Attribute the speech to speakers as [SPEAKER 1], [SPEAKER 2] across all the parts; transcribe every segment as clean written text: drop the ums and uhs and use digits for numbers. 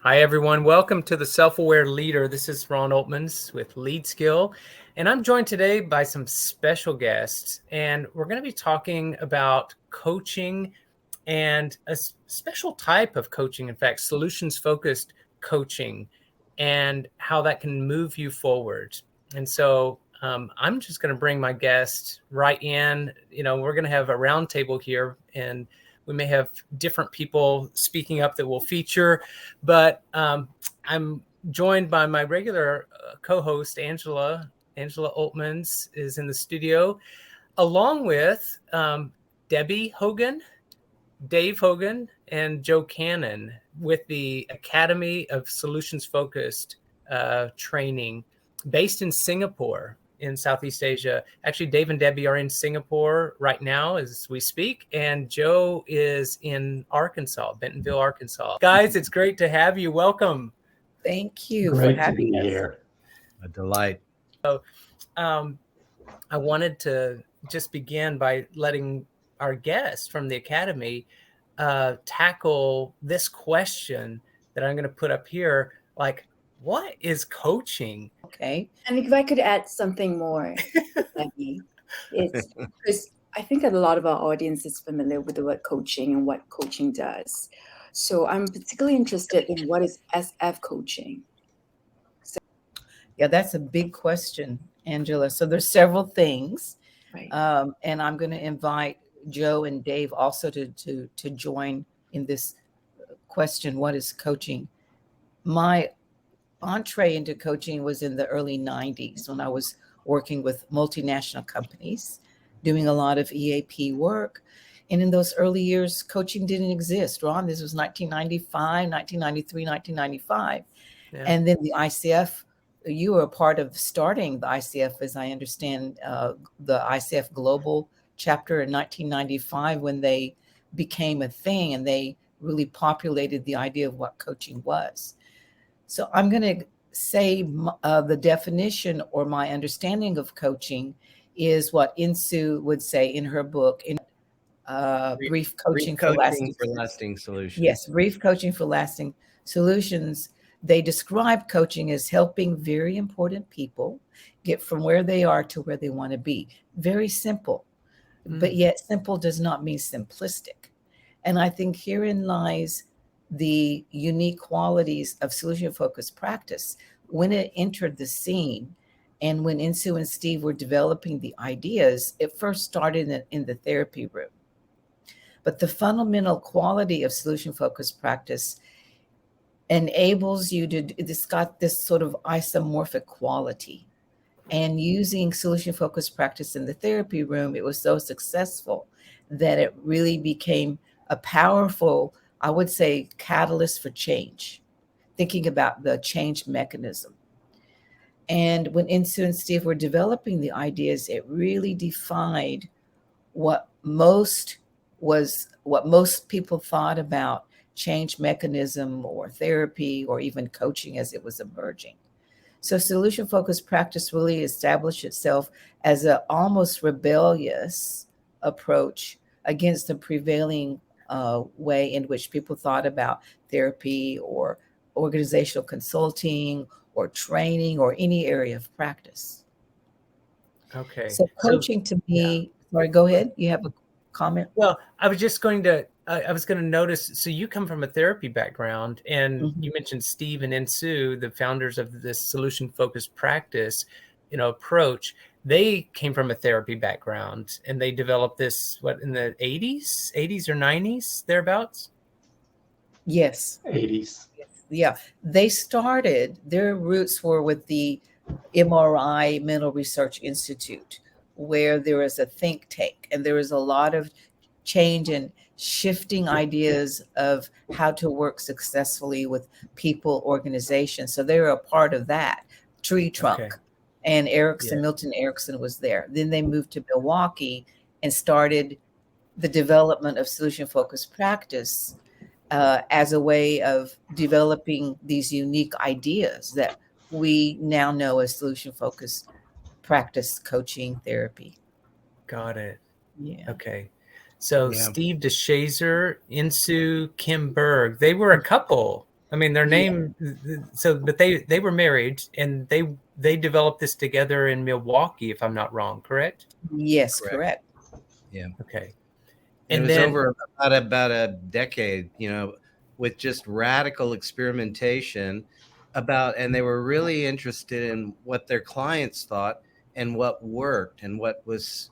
[SPEAKER 1] Hi, everyone. Welcome to the Self-Aware Leader. This is Ron Oltmans with Lead Skill, and I'm joined today by some special guests, and we're going to be talking about coaching and a special type of coaching, in fact, solutions-focused coaching, and how that can move you forward. And so I'm just going to bring my guest right in. We're going to have a roundtable here, and we may have different people speaking up that we'll feature, but I'm joined by my regular co-host, Angela. Angela Oltmans is in the studio, along with Debbie Hogan, Dave Hogan, and Joe Cannon with the Academy of Solutions Focused Training based in Singapore in Southeast Asia. Actually, Dave and Debbie are in Singapore right now as we speak, and Joe is in Arkansas, Bentonville, Arkansas. Guys, it's great to have you. Welcome.
[SPEAKER 2] Thank you
[SPEAKER 3] Great
[SPEAKER 2] for having us.
[SPEAKER 3] Here.
[SPEAKER 4] A delight.
[SPEAKER 1] So I wanted to just begin by letting our guest from the Academy tackle this question that I'm going to put up here. Like, what is coaching?
[SPEAKER 2] Okay.
[SPEAKER 5] And if I could add something more, Maggie, it's because I think that a lot of our audience is familiar with the word coaching and what coaching does. So I'm particularly interested in what is SF coaching.
[SPEAKER 2] Yeah, that's a big question, Angela. So there's several things,
[SPEAKER 5] Right.
[SPEAKER 2] And I'm going to invite Joe and Dave also to join in this question. What is coaching? My entree into coaching was in the early 90s when I was working with multinational companies, doing a lot of EAP work. And in those early years, coaching didn't exist. Ron, this was 1995, 1993, 1995.
[SPEAKER 1] Yeah.
[SPEAKER 2] And then the ICF, you were a part of starting the ICF, as I understand, the ICF Global chapter in 1995 when they became a thing and they really populated the idea of what coaching was. So I'm going to say the definition or my understanding of coaching is what Insoo would say in her book, in Brief Coaching for
[SPEAKER 4] Lasting Solutions.
[SPEAKER 2] Yes, Brief Coaching for Lasting Solutions. They describe coaching as helping very important people get from where they are to where they want to be. Very simple, but yet simple does not mean simplistic. And I think herein lies the unique qualities of solution-focused practice. When it entered the scene and when Insoo and Steve were developing the ideas, it first started in the therapy room. But the fundamental quality of solution-focused practice enables you to, it's got this sort of isomorphic quality. And using solution-focused practice in the therapy room, it was so successful that it really became a powerful, I would say, catalyst for change, thinking about the change mechanism. And when Insoo and Steve were developing the ideas, it really defined what most people thought about change mechanism or therapy or even coaching as it was emerging. So solution-focused practice really established itself as an almost rebellious approach against the prevailing way in which people thought about therapy or organizational consulting or training or any area of practice.
[SPEAKER 1] Okay.
[SPEAKER 2] So coaching to me, sorry, go ahead. You have a comment?
[SPEAKER 1] Well, I was just going to, I was going to notice, so you come from a therapy background, and you mentioned Steve and Insoo, the founders of this solution-focused practice, approach. They came from a therapy background, and they developed this, in the 80s or 90s, thereabouts?
[SPEAKER 2] Yes.
[SPEAKER 3] 80s.
[SPEAKER 2] Yeah. They started, their roots were with the MRI Mental Research Institute, where there is a think tank, and there is a lot of change and shifting ideas of how to work successfully with people, organizations. So they were a part of that tree trunk. Okay. And Erickson, Milton Erickson was there. Then they moved to Milwaukee and started the development of solution-focused practice as a way of developing these unique ideas that we now know as solution-focused practice coaching therapy.
[SPEAKER 1] Got it.
[SPEAKER 2] Yeah.
[SPEAKER 1] Okay. So Steve Shazer, Insoo Kim Berg, they were a couple I mean, their name. So, but they were married, and they developed this together in Milwaukee, if I'm not wrong. Correct?
[SPEAKER 2] Yes,
[SPEAKER 4] Correct.
[SPEAKER 2] correct.
[SPEAKER 4] Yeah.
[SPEAKER 1] Okay.
[SPEAKER 4] And it
[SPEAKER 1] And
[SPEAKER 4] was
[SPEAKER 1] then
[SPEAKER 4] over about a decade, with just radical experimentation and they were really interested in what their clients thought and what worked and what was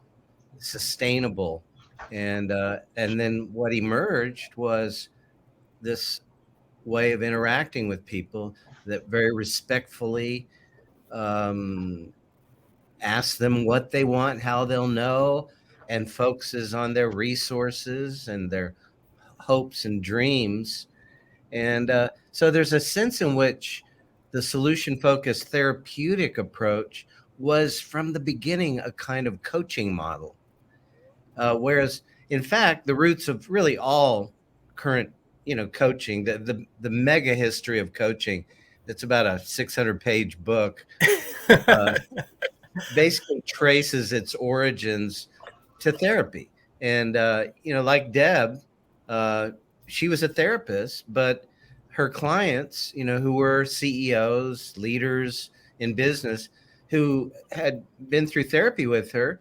[SPEAKER 4] sustainable. And then what emerged was this way of interacting with people that very respectfully um, ask them what they want, how they'll know, and focuses on their resources and their hopes and dreams. And so there's a sense in which the solution focused therapeutic approach was from the beginning a kind of coaching model. Whereas, in fact, the roots of really all current, coaching, the mega history of coaching, that's about a 600-page book, basically traces its origins to therapy. And, like Deb, she was a therapist, but her clients, who were CEOs, leaders in business, who had been through therapy with her,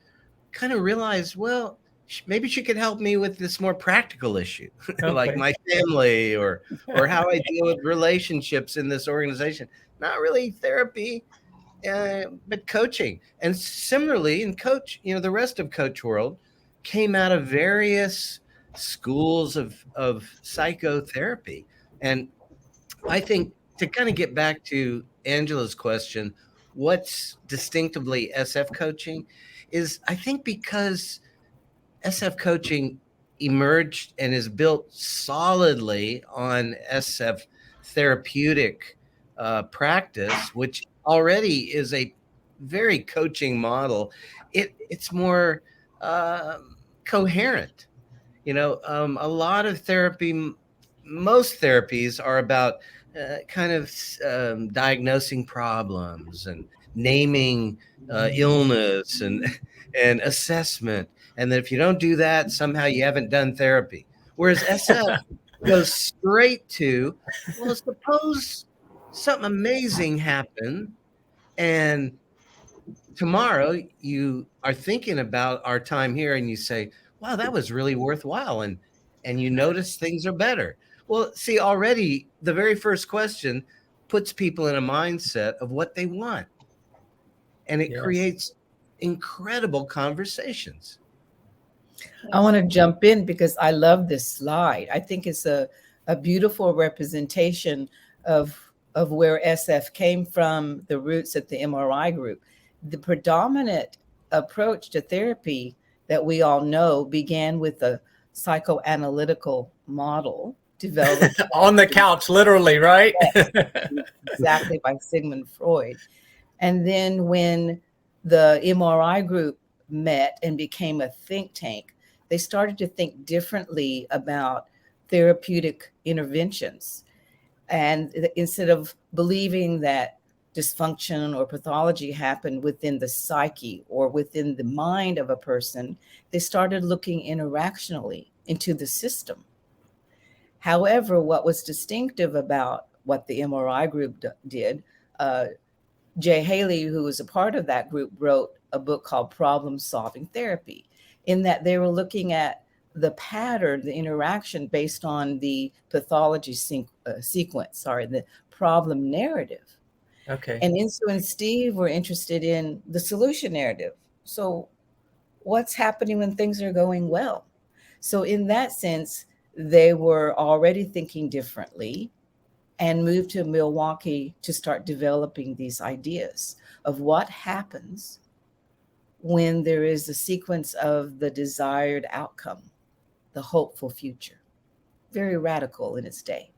[SPEAKER 4] kind of realized, well, maybe she could help me with this more practical issue, like
[SPEAKER 1] okay.
[SPEAKER 4] my family or how I deal with relationships in this organization. Not really therapy, but coaching. And similarly, in coach, the rest of coach world came out of various schools of psychotherapy. And I think, to kind of get back to Angela's question, what's distinctively SF coaching is, I think, because SF coaching emerged and is built solidly on SF therapeutic practice, which already is a very coaching model. It's more coherent. A lot of therapy, most therapies are about kind of diagnosing problems and naming illness and assessment. And that if you don't do that, somehow you haven't done therapy. Whereas SF goes straight to, well, suppose something amazing happened and tomorrow you are thinking about our time here and you say, wow, that was really worthwhile. And you notice things are better. Well, see, already the very first question puts people in a mindset of what they want. And it creates incredible conversations.
[SPEAKER 2] I want to jump in because I love this slide. I think it's a beautiful representation of where SF came from, the roots at the MRI group. The predominant approach to therapy that we all know began with a psychoanalytical model developed
[SPEAKER 1] on the couch, literally, right?
[SPEAKER 2] Yes, exactly, by Sigmund Freud. And then when the MRI group met and became a think tank, they started to think differently about therapeutic interventions. And instead of believing that dysfunction or pathology happened within the psyche or within the mind of a person, they started looking interactionally into the system. However, what was distinctive about what the MRI group did, Jay Haley, who was a part of that group, wrote a book called Problem Solving Therapy, in that they were looking at the pattern, the interaction based on the pathology sequence, the problem narrative.
[SPEAKER 1] Okay.
[SPEAKER 2] And Insoo and Steve were interested in the solution narrative. So what's happening when things are going well? So in that sense, they were already thinking differently and moved to Milwaukee to start developing these ideas of what happens when there is a sequence of the desired outcome, the hopeful future. Very radical in its day.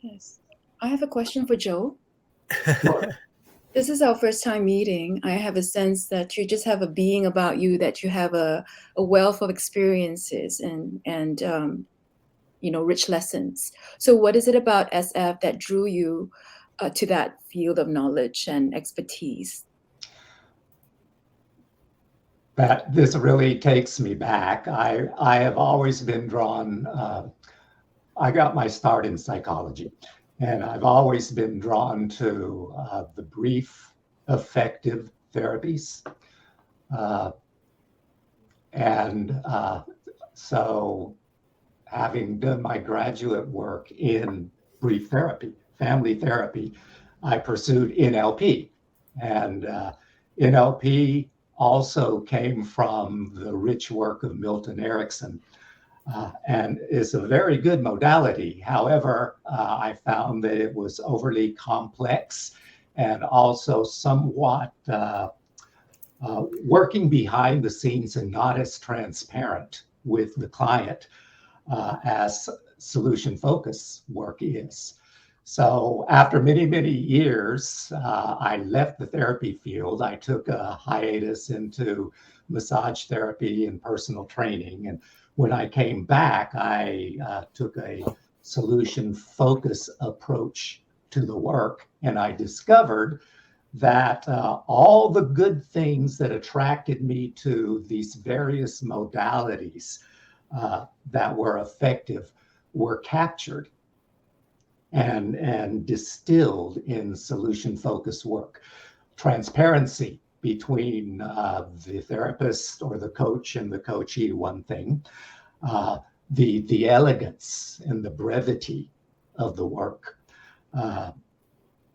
[SPEAKER 5] Yes. I have a question for Joe. This is our first time meeting. I have a sense that you just have a being about you, that you have a wealth of experiences and rich lessons. So what is it about SF that drew you to that field of knowledge and expertise?
[SPEAKER 3] That this really takes me back. I have always been drawn. I got my start in psychology, And I've always been drawn to the brief, effective therapies. Uh, and so having done my graduate work in brief therapy, family therapy, I pursued NLP. And NLP also came from the rich work of Milton Erickson, and is a very good modality. However, I found that it was overly complex and also somewhat working behind the scenes and not as transparent with the client as solution focus work is. So after many, many years, I left the therapy field. I took a hiatus into massage therapy and personal training. And when I came back, I took a solution focus approach to the work. And I discovered that all the good things that attracted me to these various modalities that were effective were captured and distilled in solution focused work. Transparency between the therapist or the coach and the coachee, one thing. The elegance and the brevity of the work.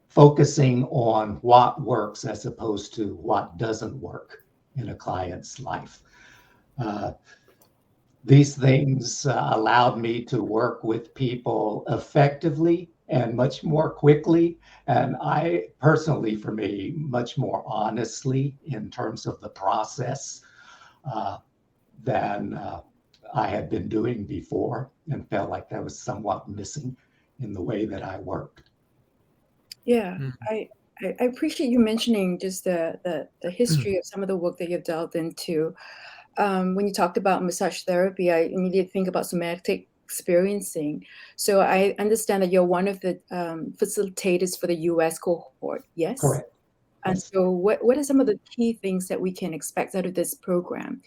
[SPEAKER 3] Focusing on what works as opposed to what doesn't work in a client's life. These things allowed me to work with people effectively and much more quickly. And I personally, for me, much more honestly in terms of the process than I had been doing before, and felt like that was somewhat missing in the way that I worked.
[SPEAKER 5] Yeah, I appreciate you mentioning just the history of some of the work that you've delved into. When you talked about massage therapy, I immediately think about somatic experiencing. So I understand that you're one of the facilitators for the US cohort, yes?
[SPEAKER 3] Correct.
[SPEAKER 5] And
[SPEAKER 3] Yes.
[SPEAKER 5] so what are some of the key things that we can expect out of this program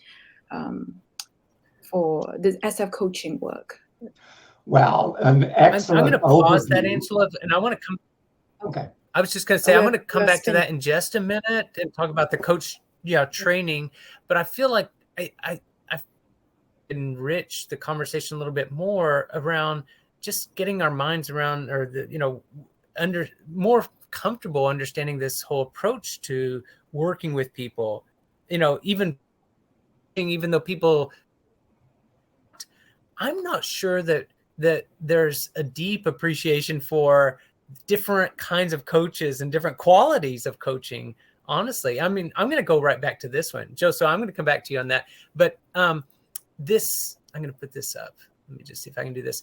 [SPEAKER 5] for the SF coaching work?
[SPEAKER 3] Well, an
[SPEAKER 1] I'm
[SPEAKER 3] excellent
[SPEAKER 1] going to pause that,
[SPEAKER 3] overview.
[SPEAKER 1] Angela, and I want to come.
[SPEAKER 3] Okay.
[SPEAKER 1] I was just going to say,
[SPEAKER 5] Oh,
[SPEAKER 1] I'm going to come back to
[SPEAKER 5] Weston.
[SPEAKER 1] that in just a minute and talk about the coach, training. But I feel like I enrich the conversation a little bit more around just getting our minds around, or under more comfortable understanding this whole approach to working with people. Even though people, I'm not sure that there's a deep appreciation for different kinds of coaches and different qualities of coaching. Honestly, I mean, I'm going to go right back to this one, Joe. So I'm going to come back to you on that. But I'm going to put this up. Let me just see if I can do this.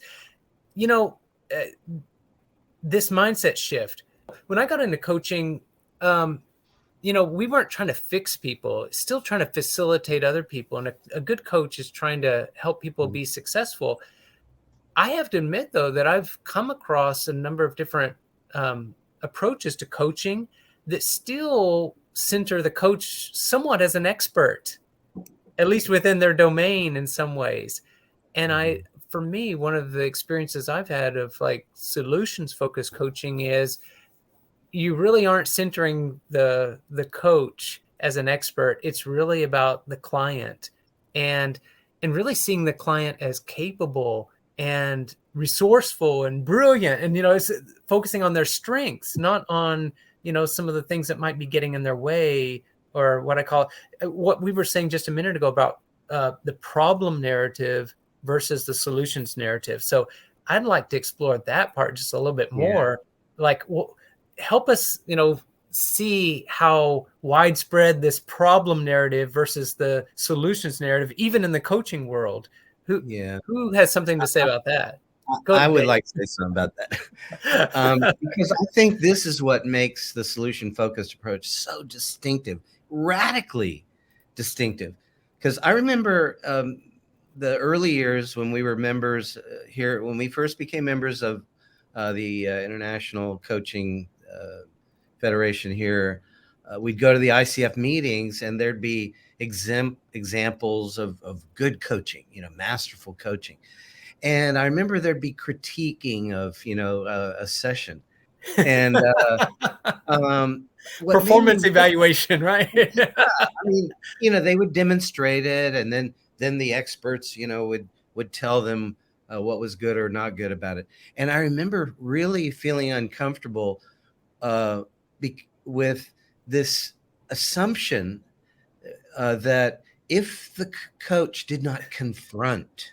[SPEAKER 1] This mindset shift. When I got into coaching, we weren't trying to fix people, still trying to facilitate other people. And a good coach is trying to help people be successful. I have to admit, though, that I've come across a number of different approaches to coaching that still center the coach somewhat as an expert, at least within their domain in some ways. And for me, one of the experiences I've had of like solutions focused coaching is you really aren't centering the coach as an expert. It's really about the client and really seeing the client as capable and resourceful and brilliant. And, it's focusing on their strengths, not on, some of the things that might be getting in their way, or what I call what we were saying just a minute ago about the problem narrative versus the solutions narrative. So I'd like to explore that part just a little bit more. Like, help us, see how widespread this problem narrative versus the solutions narrative, even in the coaching world. Who has something to say about that?
[SPEAKER 4] I would like to say something about that. Because I think this is what makes the solution focused approach so distinctive, radically distinctive. Because I remember the early years when we were members here, when we first became members of the International Coaching Federation here, we'd go to the ICF meetings and there'd be examples of good coaching, masterful coaching. And I remember there'd be critiquing of, a session. And what made me
[SPEAKER 1] Performance evaluation, right?
[SPEAKER 4] I mean, they would demonstrate it, and then the experts, would tell them what was good or not good about it. And I remember really feeling uncomfortable with this assumption that if the coach did not confront,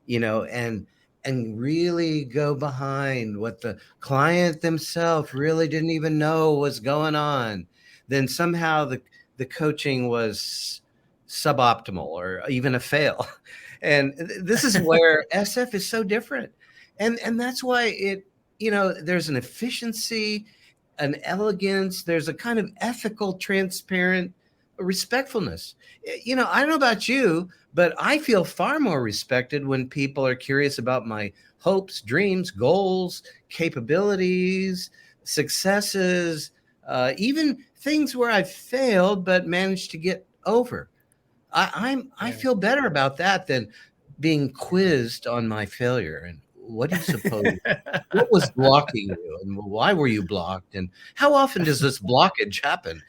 [SPEAKER 4] and really go behind what the client themselves really didn't even know was going on, then somehow the coaching was suboptimal or even a fail. And this is where SF is so different. And that's why there's an efficiency, an elegance, there's a kind of ethical, transparent respectfulness. I don't know about you, but I feel far more respected when people are curious about my hopes, dreams, goals, capabilities, successes, even things where I've failed but managed to get over. I feel better about that than being quizzed on my failure. And what do you suppose? What was blocking you, and why were you blocked? And how often does this blockage happen?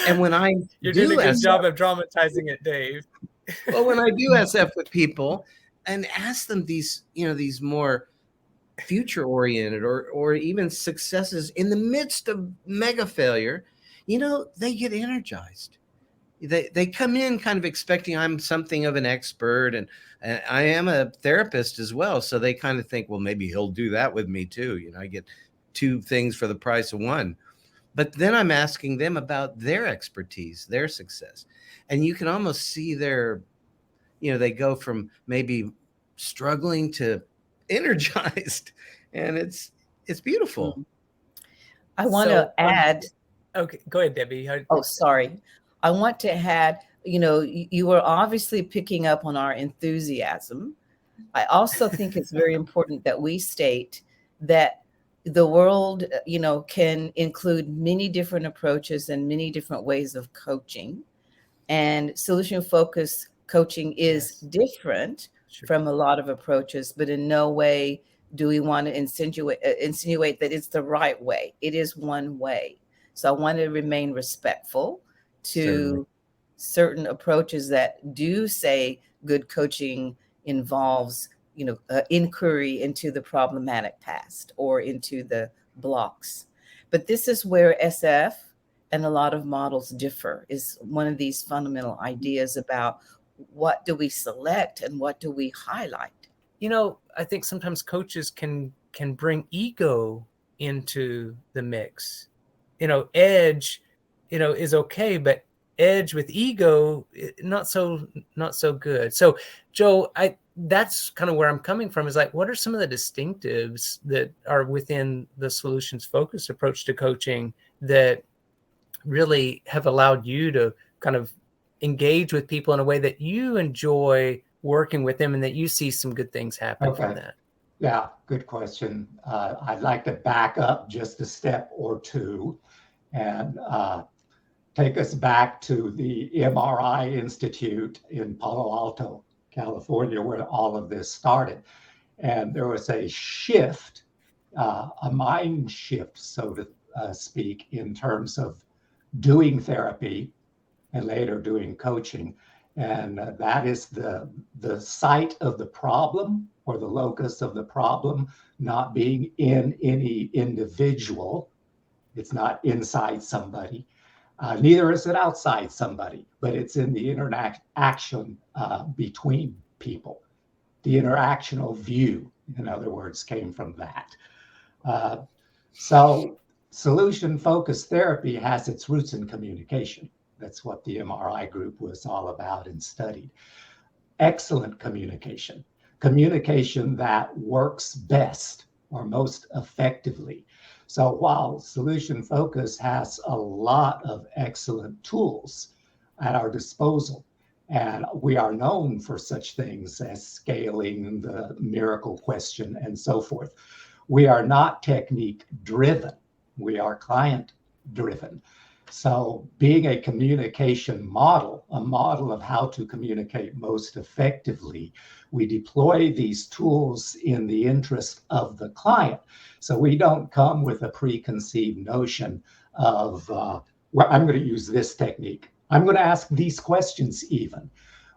[SPEAKER 4] And when I
[SPEAKER 1] You're
[SPEAKER 4] do
[SPEAKER 1] doing a good
[SPEAKER 4] SF,
[SPEAKER 1] job of dramatizing it, Dave.
[SPEAKER 4] well, when I do SF with people and ask them these more future oriented or even successes in the midst of mega failure, they get energized. They come in kind of expecting I'm something of an expert, and I am a therapist as well. So they kind of think, well, maybe he'll do that with me too. I get 2 things for the price of 1. But then I'm asking them about their expertise, their success. And you can almost see they go from maybe struggling to energized. And it's beautiful.
[SPEAKER 2] I want to add.
[SPEAKER 1] Okay, go ahead, Debbie.
[SPEAKER 2] Oh, sorry. I want to add, you were obviously picking up on our enthusiasm. I also think it's very important that we state that the world, can include many different approaches and many different ways of coaching. And solution focused coaching is different from a lot of approaches, but in no way do we want to insinuate that it's the right way. It is one way. So I want to remain respectful to certain approaches that do say good coaching involves, inquiry into the problematic past or into the blocks. But this is where SF and a lot of models differ, is one of these fundamental ideas about what do we select and what do we highlight.
[SPEAKER 1] I think sometimes coaches can bring ego into the mix. Edge, is okay, but edge with ego, not so good. So Joe, that's kind of where I'm coming from, is like, what are some of the distinctives that are within the solutions focused approach to coaching that really have allowed you to kind of engage with people in a way that you enjoy working with them and that you see some good things happen from that?
[SPEAKER 3] Yeah, good question. I'd like to back up just a step or two and take us back to the MRI Institute in Palo Alto, California, where all of this started. And there was a shift, a mind shift, so to speak, in terms of doing therapy and later doing coaching. And that is the site of the problem, or the locus of the problem, not being in any individual. It's not inside somebody. Neither is it outside somebody, but it's in the interaction between people. The interactional view, in other words, came from that. So solution-focused therapy has its roots in communication. That's what the MRI group was all about and studied. Excellent communication. Communication that works best or most effectively. So while solution focus has a lot of excellent tools at our disposal, and we are known for such things as scaling, the miracle question, and so forth, we are not technique driven. We are client driven. So being a communication model, a model of how to communicate most effectively, we deploy these tools in the interest of the client. So we don't come with a preconceived notion of, well, I'm going to use this technique. I'm going to ask these questions even.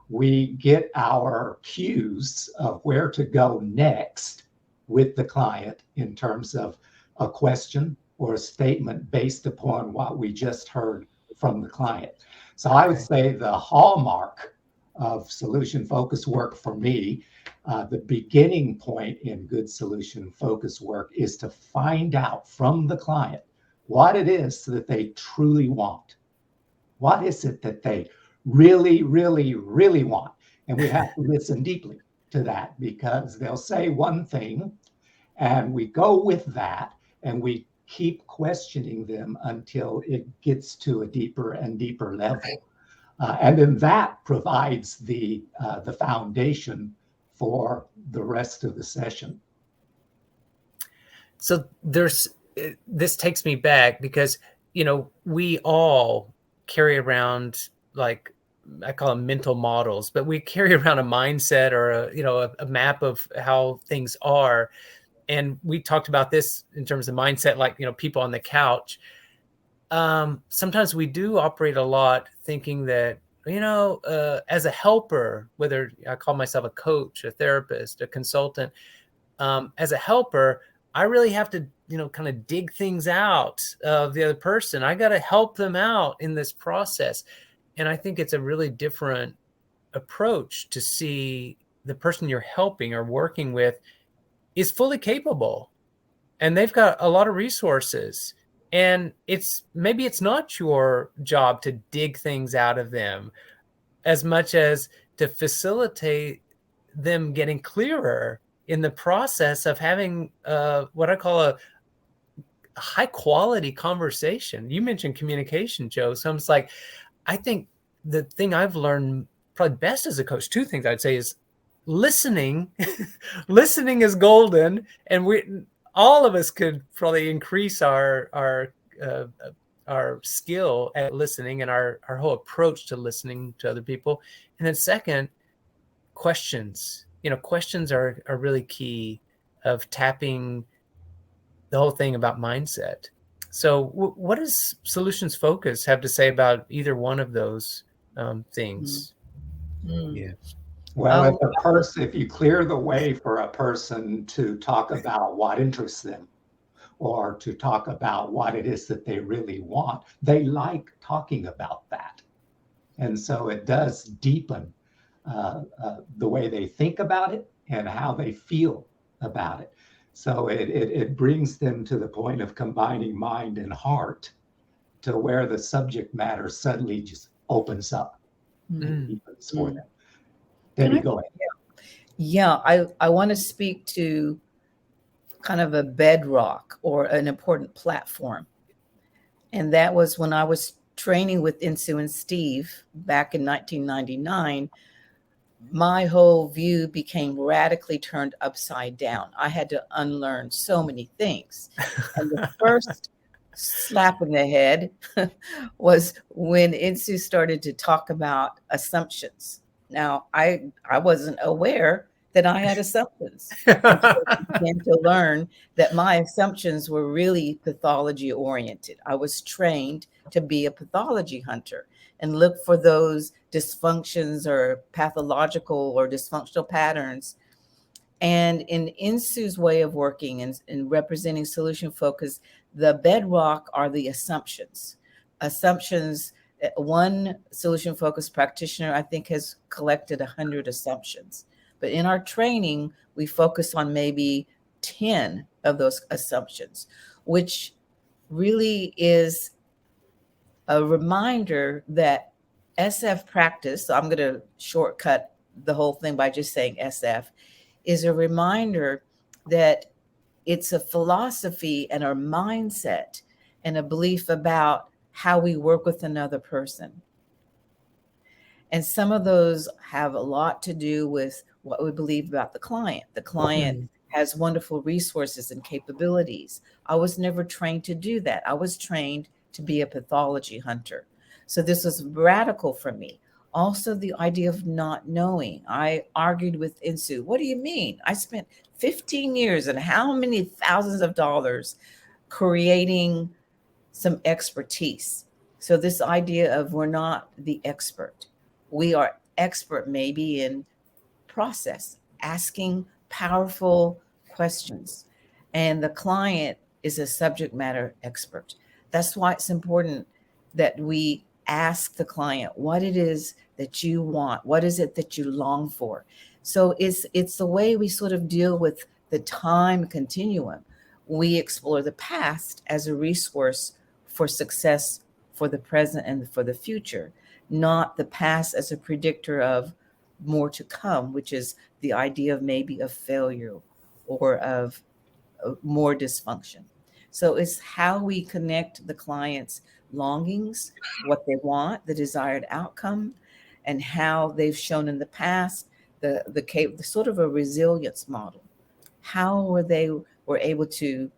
[SPEAKER 3] We get our cues of where to go next with the client in terms of a question or a statement based upon what we just heard from the client. So I would say the hallmark of solution focused work for me, the beginning point in good solution focused work is to find out from the client what it is that they truly want. What is it that they really, really, really want? And we have to listen deeply to that, because they'll say one thing and we go with that and we keep questioning them until it gets to a deeper and deeper level. And then that provides the foundation for the rest of the session.
[SPEAKER 1] So this takes me back because, we all carry around, like, I call them mental models, but we carry around a mindset or a map of how things are. And we talked about this in terms of mindset, like, people on the couch. Sometimes we do operate a lot thinking that, as a helper, whether I call myself a coach, a therapist, a consultant, as a helper, I really have to, kind of dig things out of the other person. I got to help them out in this process. And I think it's a really different approach to see the person you're helping or working with is fully capable and they've got a lot of resources, and maybe it's not your job to dig things out of them as much as to facilitate them getting clearer in the process of having what I call a high quality conversation. You mentioned communication, Joe. So I'm just like, I think the thing I've learned probably best as a coach, two things I'd say is listening. Listening is golden, and all of us could probably increase our skill at listening and our whole approach to listening to other people. And then second, questions. Questions are really key of tapping the whole thing about mindset. So what does solutions focus have to say about either one of those things?
[SPEAKER 4] Yeah.
[SPEAKER 3] Well, if you clear the way for a person to talk about what interests them or to talk about what it is that they really want, they like talking about that. And so it does deepen the way they think about it and how they feel about it. So it brings them to the point of combining mind and heart to where the subject matter suddenly just opens up and deepens for them. Debbie, go ahead.
[SPEAKER 2] Yeah, I want to speak to kind of a bedrock or an important platform. And that was when I was training with Insoo and Steve back in 1999. My whole view became radically turned upside down. I had to unlearn so many things. And the first slap in the head was when Insoo started to talk about assumptions. Now, I wasn't aware that I had assumptions. I began to learn that my assumptions were really pathology oriented. I was trained to be a pathology hunter and look for those dysfunctions or pathological or dysfunctional patterns. And in Insoo's way of working and representing solution focus, the bedrock are the assumptions. Assumptions. One solution focused practitioner, I think, has collected 100 assumptions. But in our training, we focus on maybe 10 of those assumptions, which really is a reminder that SF practice, so I'm going to shortcut the whole thing by just saying SF, is a reminder that it's a philosophy and a mindset and a belief about how we work with another person. And some of those have a lot to do with what we believe about the client. The client has wonderful resources and capabilities. I was never trained to do that. I was trained to be a pathology hunter. So this was radical for me. Also, the idea of not knowing. I argued with Insoo. What do you mean? I spent 15 years and how many thousands of dollars creating some expertise. So this idea of we're not the expert. We are expert maybe in process, asking powerful questions. And the client is a subject matter expert. That's why it's important that we ask the client what it is that you want. What is it that you long for? So it's the way we sort of deal with the time continuum. We explore the past as a resource for success for the present and for the future, not the past as a predictor of more to come, which is the idea of maybe of failure or of more dysfunction. So it's how we connect the client's longings, what they want, the desired outcome, and how they've shown in the past the sort of a resilience model. How were able to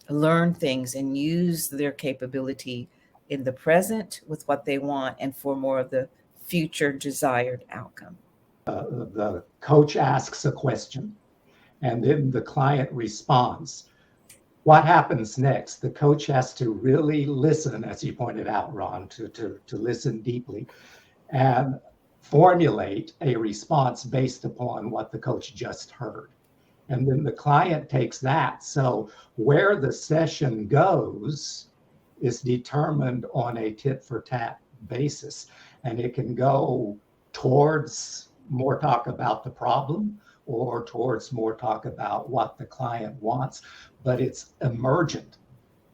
[SPEAKER 2] learn things and use their capability in the present with what they want and for more of the future desired outcome.
[SPEAKER 3] The coach asks a question and then the client responds. What happens next? The coach has to really listen, as you pointed out, Ron, to listen deeply and formulate a response based upon what the coach just heard. And then the client takes that. So where the session goes is determined on a tit for tat basis. And it can go towards more talk about the problem or towards more talk about what the client wants, but it's emergent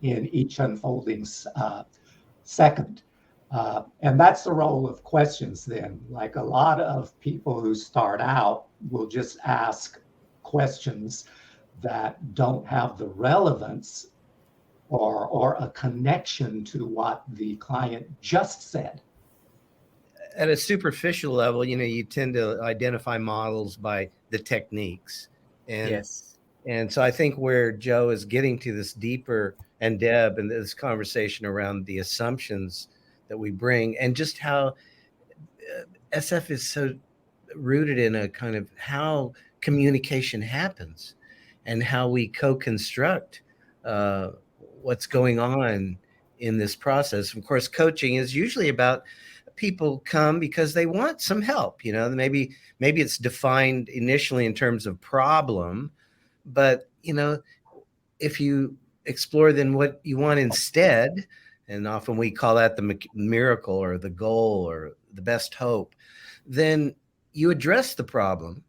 [SPEAKER 3] in each unfolding second. And that's the role of questions then. Like a lot of people who start out will just ask questions that don't have the relevance or a connection to what the client just said.
[SPEAKER 4] At a superficial level, you tend to identify models by the techniques. And
[SPEAKER 1] Yes.
[SPEAKER 4] And so I think where Joe is getting to this deeper, and Deb, and this conversation around the assumptions that we bring and just how SF is so rooted in a kind of how communication happens and how we co-construct what's going on in this process. Of course, coaching is usually about people come because they want some help. Maybe it's defined initially in terms of problem, but if you explore then what you want instead, and often we call that the miracle or the goal or the best hope, then you address the problem.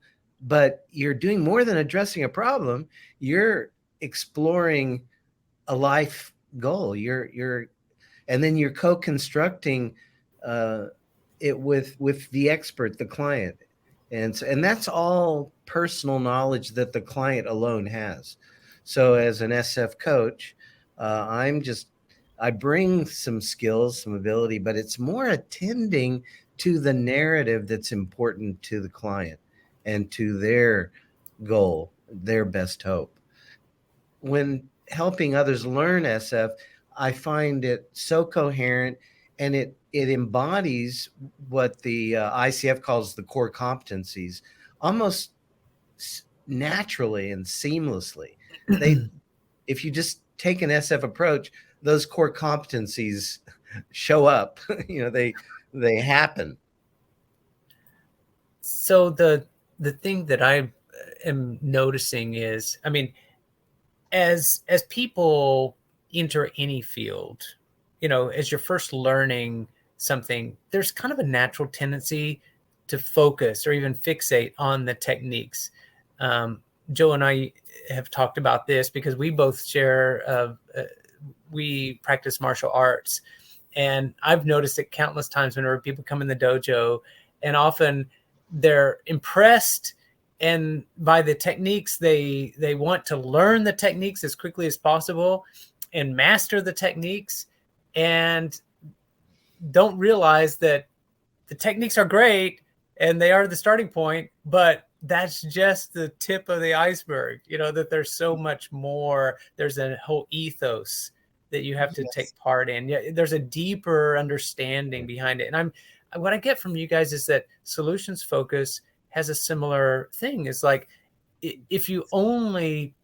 [SPEAKER 4] But you're doing more than addressing a problem. You're exploring a life goal. And then you're co-constructing it with the expert, the client. And that's all personal knowledge that the client alone has. So as an SF coach, I bring some skills, some ability, but it's more attending to the narrative that's important to the client and to their goal, their best hope. When helping others learn SF, I find it so coherent, and it embodies what the ICF calls the core competencies almost naturally and seamlessly. If you just take an SF approach, those core competencies show up. They happen.
[SPEAKER 1] So the thing that I am noticing is, as people enter any field, as you're first learning something, there's kind of a natural tendency to focus or even fixate on the techniques. Joe and I have talked about this because we both share, we practice martial arts. And I've noticed it countless times whenever people come in the dojo, and often they're impressed and by the techniques, they want to learn the techniques as quickly as possible and master the techniques, and don't realize that the techniques are great and they are the starting point, but that's just the tip of the iceberg. That there's so much more. There's a whole ethos that you have to
[SPEAKER 2] Yes.
[SPEAKER 1] take part in. Yeah, there's a deeper understanding behind it. And what I get from you guys is that solutions focus has a similar thing. It's like, if you only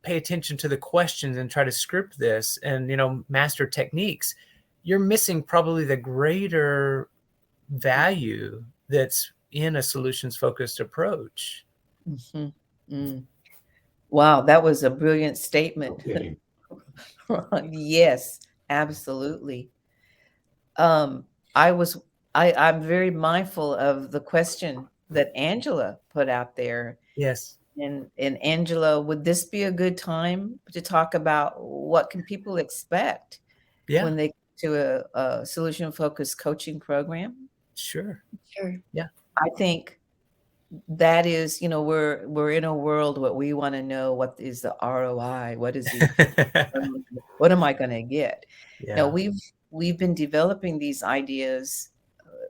[SPEAKER 1] pay attention to the questions and try to script this and, master techniques, you're missing probably the greater value that's in a solutions focused approach.
[SPEAKER 2] Mhm. Mm. Wow, that was a brilliant statement.
[SPEAKER 3] Okay.
[SPEAKER 2] Yes, absolutely. I'm very mindful of the question that Angela put out there.
[SPEAKER 1] Yes.
[SPEAKER 2] And Angela, would this be a good time to talk about what can people expect
[SPEAKER 1] Yeah,
[SPEAKER 2] when they to a solution focused coaching program?
[SPEAKER 1] sure.
[SPEAKER 5] Sure.
[SPEAKER 1] Yeah.
[SPEAKER 2] I think that is, we're in a world where we want to know what is the ROI, what am I going to get? Now
[SPEAKER 1] Yeah.
[SPEAKER 2] we've been developing these ideas,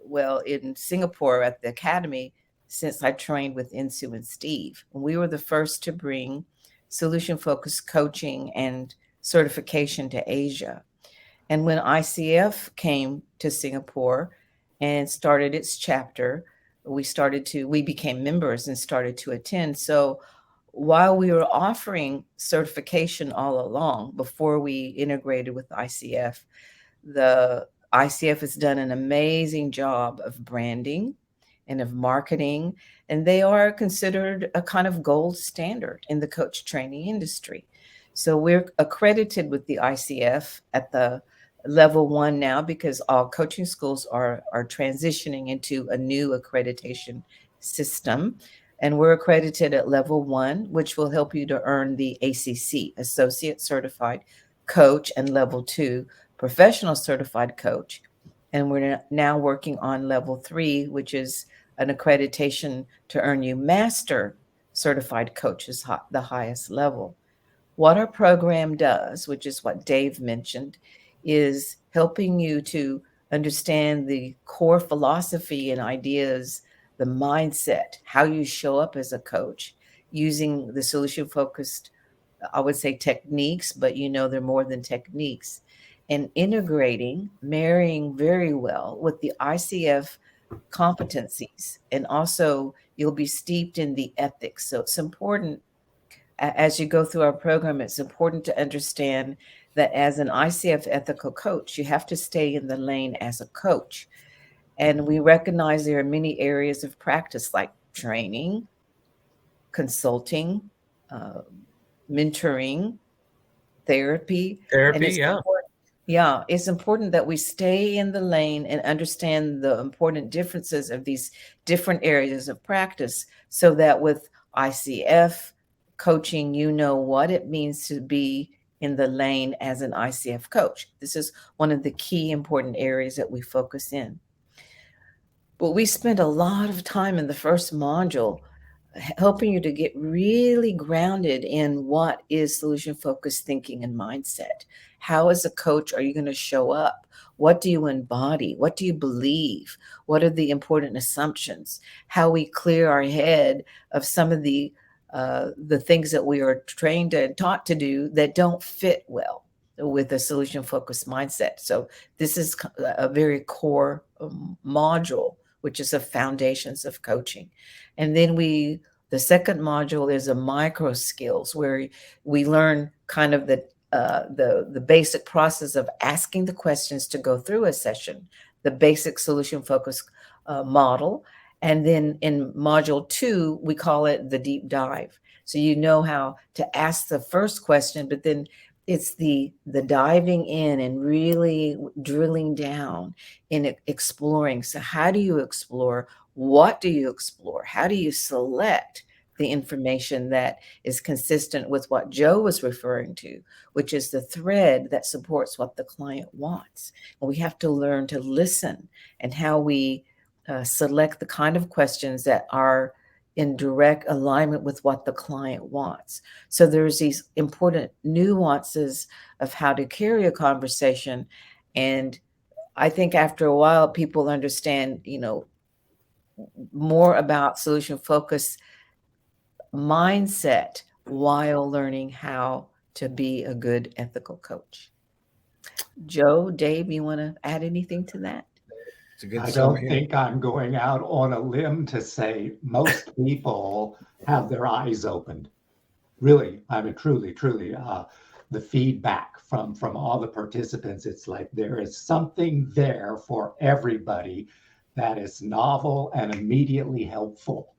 [SPEAKER 2] well, in Singapore at the academy since I trained with Insoo and Steve. We were the first to bring solution focused coaching and certification to Asia. And when ICF came to Singapore and started its chapter, we became members and started to attend. So while we were offering certification all along before we integrated with ICF, the ICF has done an amazing job of branding and of marketing, and they are considered a kind of gold standard in the coach training industry. So we're accredited with the ICF at the level 1 now, because all coaching schools are transitioning into a new accreditation system. And we're accredited at level 1, which will help you to earn the ACC, Associate Certified Coach, and level 2, Professional Certified Coach. And we're now working on level 3, which is an accreditation to earn you Master Certified Coach, is the highest level. What our program does, which is what Dave mentioned, is helping you to understand the core philosophy and ideas, the mindset, how you show up as a coach using the solution focused, I would say, techniques, but they're more than techniques, and integrating, marrying very well with the ICF competencies. And also you'll be steeped in the ethics. So it's important, as you go through our program, it's important to understand that as an ICF ethical coach, you have to stay in the lane as a coach. And we recognize there are many areas of practice like training, consulting, mentoring, therapy. And
[SPEAKER 1] Therapy. Yeah.
[SPEAKER 2] it's important that we stay in the lane and understand the important differences of these different areas of practice, so that with ICF coaching, what it means to be in the lane as an ICF coach. This is one of the key important areas that we focus in. But we spent a lot of time in the first module helping you to get really grounded in what is solution focused thinking and mindset. How, as a coach, are you going to show up? What do you embody? What do you believe? What are the important assumptions? How we clear our head of some of the things that we are trained and taught to do that don't fit well with a solution focused mindset. So this is a very core module, which is the foundations of coaching. And then the second module is a micro skills, where we learn kind of the basic process of asking the questions to go through a session, the basic solution focus model. And then in module 2, we call it the deep dive. So how to ask the first question, but then it's the diving in and really drilling down in exploring. So how do you explore? What do you explore? How do you select the information that is consistent with what Joe was referring to, which is the thread that supports what the client wants? And we have to learn to listen, and how we select the kind of questions that are in direct alignment with what the client wants. So there's these important nuances of how to carry a conversation. And I think after a while, people understand, more about solution focus mindset while learning how to be a good ethical coach. Joe, Dave, you want to add anything to that?
[SPEAKER 4] It's a good
[SPEAKER 3] I don't
[SPEAKER 4] summary.
[SPEAKER 3] think I'm going out on a limb to say most people have their eyes opened. Really, I mean, truly, the feedback from all the participants, it's like there is something there for everybody that is novel and immediately helpful,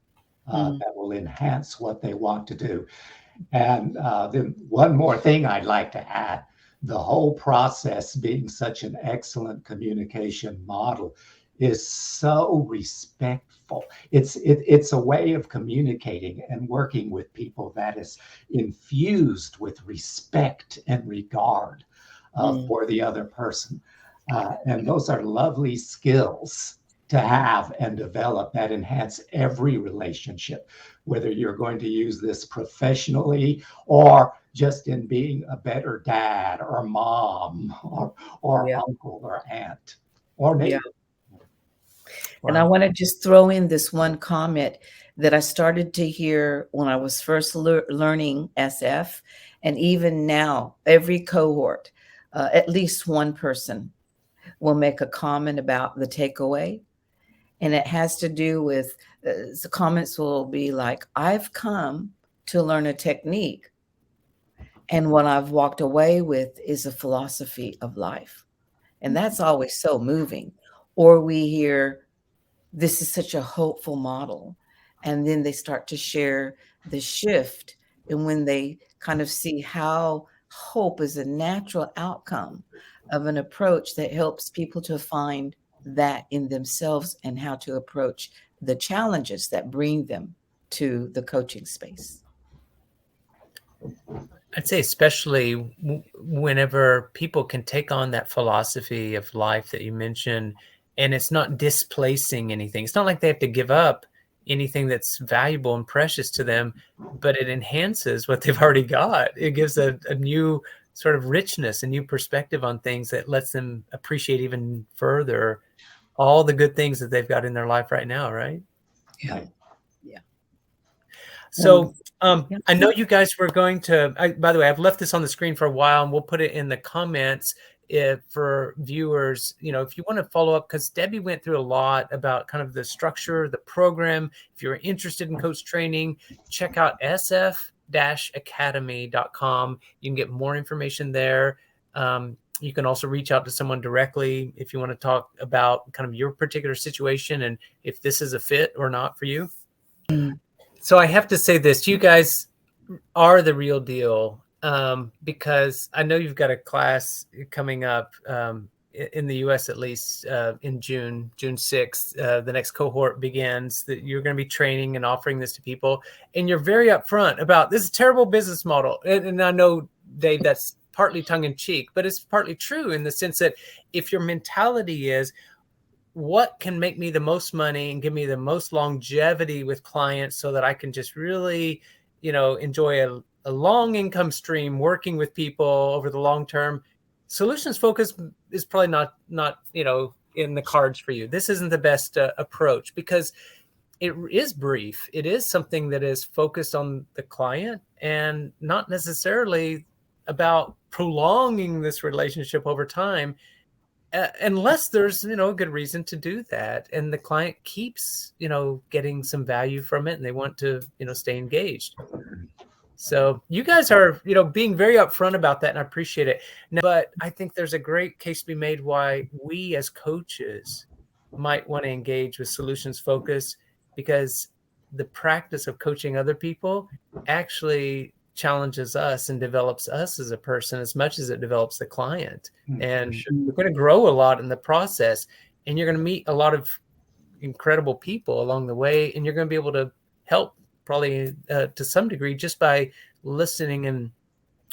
[SPEAKER 3] that will enhance what they want to do. And then one more thing I'd like to add, the whole process being such an excellent communication model is so respectful. It's a way of communicating and working with people that is infused with respect and regard for the other person. And those are lovely skills to have and develop that enhance every relationship, whether you're going to use this professionally or just in being a better dad or mom or uncle or aunt or neighbor.
[SPEAKER 2] And I want to just throw in this one comment that I started to hear when I was first learning SF. And even now, every cohort, at least one person will make a comment about the takeaway. And it has to do with, the comments will be like, I've come to learn a technique. And what I've walked away with is a philosophy of life. And that's always so moving. Or we hear, this is such a hopeful model. And then they start to share the shift. And when they kind of see how hope is a natural outcome of an approach that helps people to find that in themselves and how to approach the challenges that bring them to the coaching space.
[SPEAKER 1] I'd say especially whenever people can take on that philosophy of life that you mentioned, and it's not displacing anything. It's not like they have to give up anything that's valuable and precious to them, but it enhances what they've already got. It gives a new sort of richness, a new perspective on things that lets them appreciate even further all the good things that they've got in their life right now, right?
[SPEAKER 2] Yeah.
[SPEAKER 1] So I know you guys were going to, by the way, I've left this on the screen for a while and we'll put it in the comments for viewers, if you want to follow up, because Debbie went through a lot about kind of the structure, the program. If you're interested in coach training, check out sf-academy.com. You can get more information there. You can also reach out to someone directly if you want to talk about kind of your particular situation and if this is a fit or not for you. So I have to say this, you guys are the real deal, because I know you've got a class coming up in the US, at least in June 6th. The next cohort begins, that you're going to be training and offering this to people. And you're very upfront about this is a terrible business model. And I know, Dave, that's partly tongue in cheek, but it's partly true in the sense that if your mentality is, what can make me the most money and give me the most longevity with clients so that I can just really, enjoy a long income stream working with people over the long term, solutions focus is probably not in the cards for you. This isn't the best approach because it is brief. It is something that is focused on the client and not necessarily about prolonging this relationship over time. Unless there's, a good reason to do that. And the client keeps, getting some value from it and they want to, stay engaged. So you guys are, being very upfront about that and I appreciate it. Now, but I think there's a great case to be made why we as coaches might want to engage with solutions focus, because the practice of coaching other people actually challenges us and develops us as a person as much as it develops the client. And you're going to grow a lot in the process and you're going to meet a lot of incredible people along the way. And you're going to be able to help probably to some degree just by listening and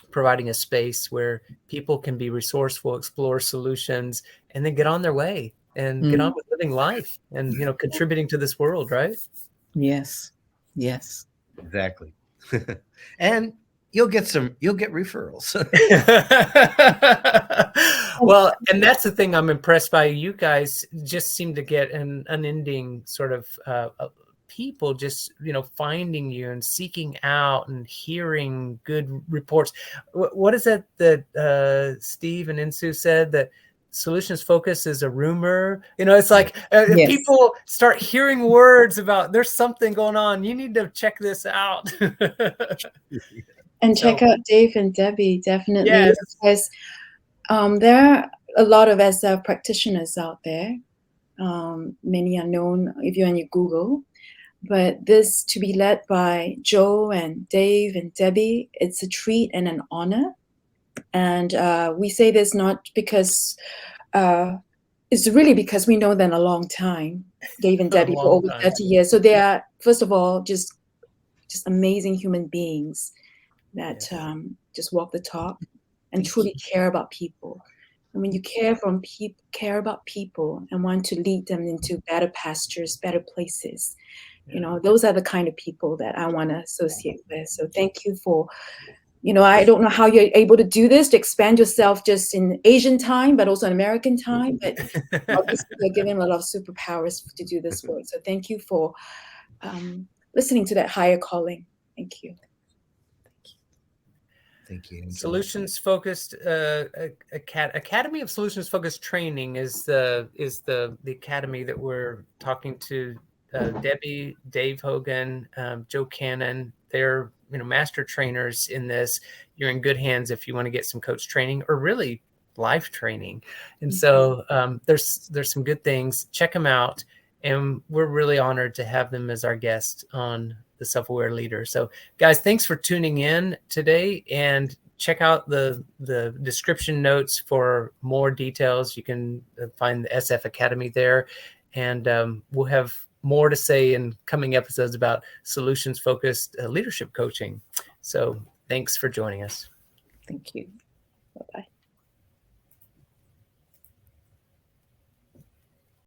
[SPEAKER 1] providing a space where people can be resourceful, explore solutions, and then get on their way and get on with living life and, contributing to this world, right?
[SPEAKER 2] Yes.
[SPEAKER 4] Exactly. And you'll get referrals.
[SPEAKER 1] Well, and that's the thing I'm impressed by. You guys just seem to get an unending sort of people just, finding you and seeking out and hearing good reports. What is it that Steve and Insoo said, that solutions focus is a rumor? It's like if people start hearing words about there's something going on, you need to check this out.
[SPEAKER 5] And check out Dave and Debbie, definitely.
[SPEAKER 1] Yes.
[SPEAKER 5] Because there are a lot of SF practitioners out there. Many are known if you're on your Google. But this, to be led by Joe and Dave and Debbie, it's a treat and an honor. And we say this not because, it's really because we know them a long time, Dave and Debbie, for over 30 years. So they are, first of all, just amazing human beings that just walk the talk and truly care about people. And when you care about people and want to lead them into better pastures, better places, those are the kind of people that I want to associate with. So thank you for, I don't know how you're able to do this, to expand yourself just in Asian time, but also in American time. But obviously you're given a lot of superpowers to do this work. So thank you for listening to that higher calling. Thank you.
[SPEAKER 4] Thank you.
[SPEAKER 1] Solutions focused Academy of Solutions Focused Training is the academy that we're talking to. Debbie, Dave Hogan, Joe Cannon. They're master trainers in this. You're in good hands if you want to get some coach training or really life training. And so there's some good things. Check them out. And we're really honored to have them as our guest on the Self-Aware Leader. So guys, thanks for tuning in today, and check out the description notes for more details. You can find the SF Academy there, and we'll have more to say in coming episodes about solutions focused leadership coaching. So thanks for joining us.
[SPEAKER 2] Thank you. Bye-bye.